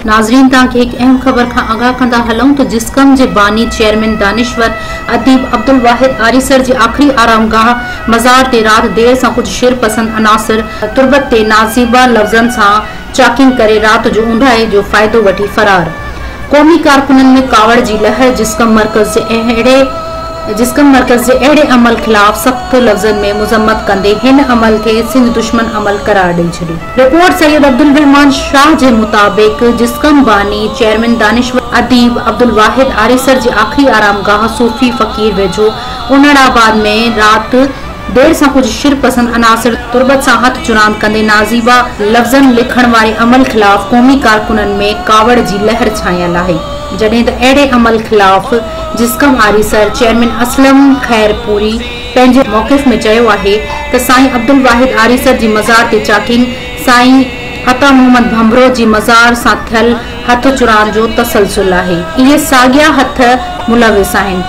नाज़रीन ताकि एक अहम खबर का आगाह कंदा हलूं तो जिस्कम जे बानी चेयरमैन दानिश्वर अदीब अब्दुल वाहिद आरिसर जी आखिरी आरामगाह मज़ार ते रात देर से कुछ शिर पसंद अनासर तुरबत ते नाज़ीबा लफ्ज़न से चाकिंग करे रात जो ऊंधाए जो फायदो वठी फरार। कौमी कारकुनन में कावड़ जी लहर जिस्कम मरकज जे अड़े अमल खिलाफ सख्त लफ्ज़न में मुजम्मत कंदे हिन अमल के सिंध दुश्मन अमल करार दी छड़ी। रिपोर्ट सैयद अब्दुल रहमान शाह के मुताबिक जिस्कम बानी चेयरमैन दानिश्वर अदीब अब्दुल वाहिद आरिसर जी आखिरी आरामगाह सूफी फकीर वेझो उनड़ाबाद में रात देर से कुछ शिर पसंद अनासर तुरबत से हथ चुरान कंदे नाज़ीबा लफ्ज़न लिखण वाले अमल खिलाफ कौमी कारकुनन में कावड़ जी लहर छायल है। जडे अड़े अमल खिलाफ जिस्कम आरिसर चेयरमैन असलम खैरपुरी पंहिंजे मौक़िफ़ में चयो आहे त साईं अब्दुल वाहिद आरिसर जी मज़ार ते चाकिंग साईं अता मोहम्मद भंभरो जी मज़ार सां थियल हथ चुरान जो तसलसल है। इहे साॻिया हथ मुलविस आहिनि।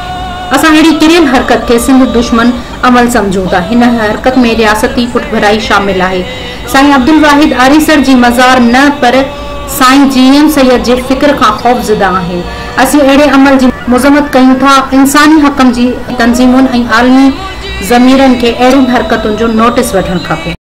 असां अहिड़ी किरियल हरकत के सिंध दुश्मन अमल समझूं था। हिन हरकत में रियासती पुठभराई शामिल है। साईं अब्दुल वाहिद आरिसर जी मज़ार न पर साईं जीएम सैयद जे फिक्र का खौफज़दा है। असीं अड़े अमल जी मुजम्मत कयूं था। इंसानी हक़न जी तंजीमुन ऐं आलमी ज़मीरन के अड़ियुनि हरकतुनि जो नोटिस वठण खपे।